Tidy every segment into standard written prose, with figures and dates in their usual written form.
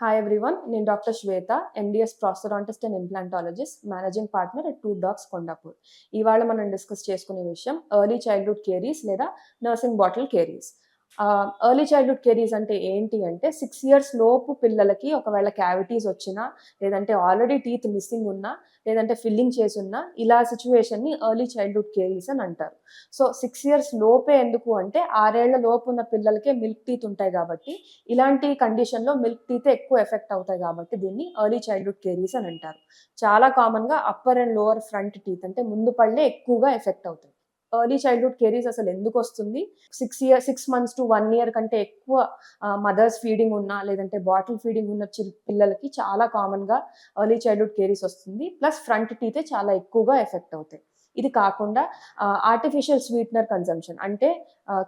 Hi everyone, నేను doctor Shweta, MDS prosthodontist and implantologist, managing partner at 2 dogs Kondapur. ఇవాళ మనం discuss చేసుకునే విషయం ఎర్లీ చైల్డ్హుడ్ కేరీస్ లేదా nursing bottle caries. Early childhood caries అంటే ఏంటి అంటే 6 years లోపు పిల్లలకి ఒకవేళ క్యావిటీస్ వచ్చినా, లేదంటే ఆల్రెడీ టీత్ మిస్సింగ్ ఉన్నా, లేదంటే ఫిల్లింగ్ చేసి ఉన్నా, ఇలా సిచ్యువేషన్ని ఎర్లీ చైల్డ్హుడ్ కేరీస్ అని అంటారు. సో 6 years లోపే ఎందుకు అంటే 6 ఏళ్ల లోపు ఉన్న పిల్లలకే మిల్క్ టీత్ ఉంటాయి కాబట్టి, ఇలాంటి కండిషన్‌లో మిల్క్ టీతే ఎక్కువ ఎఫెక్ట్ అవుతాయి కాబట్టి దీన్ని ఎర్లీ చైల్డ్‌హుడ్ కేరీస్ అని అంటారు. చాలా కామన్‌గా upper and lower front teeth అంటే ముందు పళ్ళే ఎక్కువగా ఎఫెక్ట్ అవుతాయి. ఎర్లీ చైల్డ్‌హుడ్ కేరీస్ అసలు ఎందుకొస్తుంది? 6 months to 1 year కంటే ఎక్కువ మదర్స్ ఫీడింగ్ ఉన్నా, లేదంటే బాటిల్ ఫీడింగ్ ఉన్న పిల్లలకి చాలా కామన్‌గా ఎర్లీ చైల్డ్‌హుడ్ కేరీస్ వస్తుంది. ప్లస్ ఫ్రంట్ టీతే చాలా ఎక్కువగా ఎఫెక్ట్ అవుతాయి. ఇది కాకుండా ఆర్టిఫిషియల్ స్వీట్‌నర్ కన్జంప్షన్ అంటే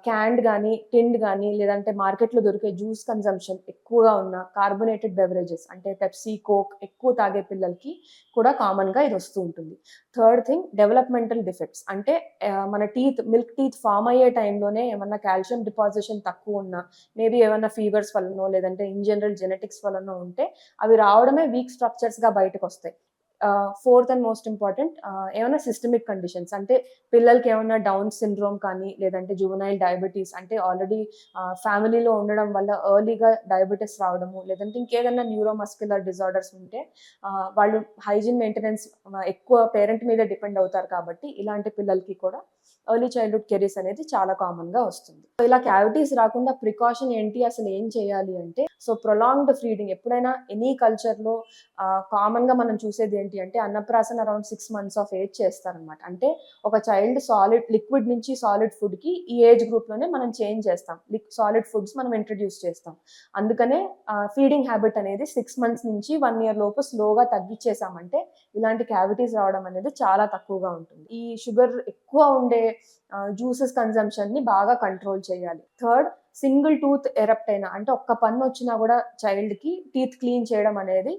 క్యాన్డ్ గానీ, టిన్డ్ గానీ, లేదంటే మార్కెట్‌లో దొరికే జ్యూస్ కన్జంప్షన్ ఎక్కువగా ఉన్న కార్బోనేటెడ్ బెవరేజెస్ అంటే పెప్సీ, కోక్ ఎక్కువ తాగే పిల్లలకి కూడా కామన్‌గా ఇది వస్తూ ఉంటుంది. థర్డ్ థింగ్, డెవలప్‌మెంటల్ డిఫెక్ట్స్ అంటే మన మిల్క్ టీత్ ఫార్మ్ అయ్యే టైంలోనే ఏమన్నా కాల్షియం డిపాజిషన్ తక్కువున్నా, మేబీ ఏమన్నా ఫీవర్స్ వల్లనో, లేదంటే ఇన్ జనరల్ జెనెటిక్స్ వల్లనో ఉంటే అవి రావడమే వీక్ స్ట్రక్చర్స్‌గా బయటకొస్తాయి. ఫోర్త్ అండ్ మోస్ట్ ఇంపార్టెంట్, ఏమన్నా సిస్టమిక్ కండిషన్స్ అంటే పిల్లలకి ఏమన్నా డౌన్ సిండ్రోమ్ కానీ, లేదంటే జువెనైల్ డయాబెటీస్ అంటే ఆల్రెడీ ఫ్యామిలీలో ఉండడం వల్ల ఎర్లీగా డయాబెటిస్ రావడము, లేదంటే ఇంకేదన్నా న్యూరోమస్క్యులర్ డిజార్డర్స్ ఉంటే వాళ్ళు హైజీన్ మెయింటెనెన్స్ ఎక్కువ పేరెంట్ మీద డిపెండ్ అవుతారు కాబట్టి, ఇలాంటి పిల్లలకి కూడా ఎర్లీ చైల్డ్‌హుడ్ కెరీస్ అనేది చాలా కామన్‌గా వస్తుంది. సో ఇలా క్యావిటీస్ రాకుండా ప్రికాషన్ ఏంటి? అసలు ఏం చేయాలి అంటే, సో ప్రొలాంగ్డ్ ఫీడింగ్ ఎప్పుడైనా ఎనీ కల్చర్‌లో కామన్‌గా మనం చూసేది ఏంటి అంటే అన్నప్రాసన అరౌండ్ 6 months ఆఫ్ ఏజ్ చేస్తారనమాట. అంటే ఒక చైల్డ్ లిక్విడ్ నుంచి సాలిడ్ ఫుడ్‌కి ఈ ఏజ్ గ్రూప్‌లోనే మనం చేంజ్ చేస్తాం. సాలిడ్ ఫుడ్స్ మనం ఇంట్రొడ్యూస్ చేస్తాం. అందుకనే ఫీడింగ్ హ్యాబిట్ అనేది 6 months నుంచి 1 year లోపు స్లోగా తగ్గిచ్చేసామంటే ఇలాంటి క్యావిటీస్ రావడం అనేది చాలా తక్కువగా ఉంటుంది. ఈ షుగర్ ఎక్కువ ఉండే జ్యూసెస్ కన్జంప్షన్‌ని బాగా కంట్రోల్ చేయాలి. థర్డ్, సింగిల్ టూత్ ఎరప్ట్ అయినా అంటే ఒక్క పన్నొచ్చినా గూడా చైల్డ్‌కి టీత్ క్లీన్ చేయడం అనేది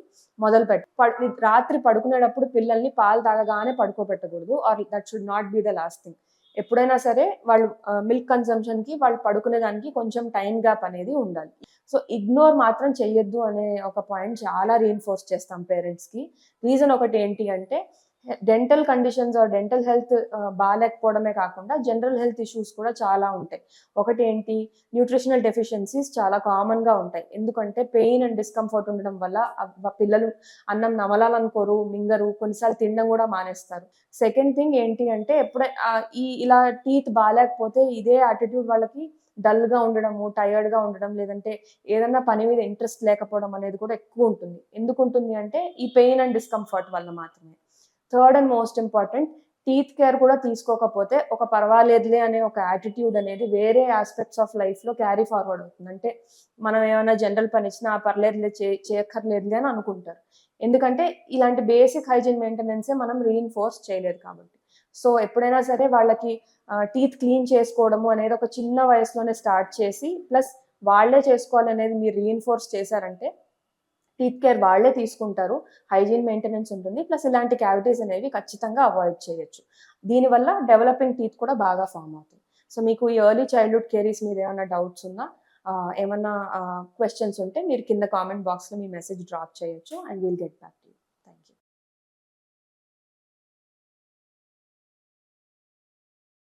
రాత్రి పడుకునేటప్పుడు పిల్లల్ని పాలు తాగగానే పడుకోబెట్టకూడదు. Or that should not be the last thing. ఎప్పుడైనా సరే వాళ్ళు మిల్క్ కన్జంప్షన్‌కి వాళ్ళు పడుకునేదానికి కొంచెం టైమ్ గ్యాప్ అనేది ఉండాలి. సో ఇగ్నోర్ మాత్రం చెయ్యొద్దు అనే ఒక పాయింట్ చాలా రీఇన్ఫోర్స్ చేస్తాం పేరెంట్స్‌కి. రీజన్ ఒకటి ఏంటి అంటే dental conditions or dental health బాలేకపోవడమే కాకుండా జనరల్ హెల్త్ ఇష్యూస్ కూడా చాలా ఉంటాయి. ఒకటి ఏంటి, న్యూట్రిషనల్ డెఫిషియన్సీస్ చాలా కామన్‌గా ఉంటాయి. ఎందుకంటే పెయిన్ అండ్ డిస్కంఫర్ట్ ఉండడం వల్ల పిల్లలు అన్నం నమలాలనుకోరు, మింగరు, కొన్నిసార్లు తినడం కూడా మానేస్తారు. సెకండ్ థింగ్ ఏంటి అంటే ఇలా టీత్ బాలేకపోతే ఇదే యాటిట్యూడ్ వాళ్ళకి డల్‌గా ఉండడము, టైర్డ్‌గా ఉండడం, లేదంటే ఏదన్నా పని మీద ఇంట్రెస్ట్ లేకపోవడం అనేది కూడా ఎక్కువుంటుంది. ఎందుకుంటుంది అంటే ఈ పెయిన్ అండ్ డిస్కంఫర్ట్ వల్ల మాత్రమే. Third and most important, teeth care కూడా తీసుకోకపోతే ఒక పర్వాలేదులే అనే ఒక యాటిట్యూడ్ అనేది వేరే యాస్పెక్ట్స్ ఆఫ్ లైఫ్‌లో క్యారీ ఫార్వర్డ్ అవుతుంది. అంటే మనం ఏమైనా జనరల్ పని ఇచ్చినా పర్లేదులే చేయక్కర్లేదులే అని అనుకుంటారు. ఎందుకంటే ఇలాంటి బేసిక్ హైజీన్ మెయింటెనెన్సే మనం రీఇన్ఫోర్స్ చేయలేదు కాబట్టి. సో ఎప్పుడైనా సరే వాళ్ళకి టీత్ క్లీన్ చేసుకోవడము అనేది ఒక చిన్న వయసులోనే స్టార్ట్ చేసి, ప్లస్ వాళ్ళే చేసుకోవాలనేది మీరు రీఇన్ఫోర్స్ చేశారంటే టీత్ కేర్ వాళ్ళే తీసుకుంటారు. హైజీన్ మెయింటెనెన్స్ ఉంటుంది. ప్లస్ ఇలాంటి క్యావిటీస్ అనేవి ఖచ్చితంగా అవాయిడ్ చేయొచ్చు. దీనివల్ల డెవలపింగ్ టీత్ కూడా బాగా ఫార్మ్ అవుతాయి. సో మీకు ఈ ఎర్లీ చైల్డ్‌హుడ్ కేరీస్ మీద ఏమన్నా డౌట్స్ ఉన్నా, ఏమన్నా క్వెషన్స్ ఉంటే మీరు కింద కామెంట్ బాక్స్‌లో మీ మెసేజ్ డ్రాప్ చేయొచ్చు అండ్ విల్ గెట్ బ్యాక్.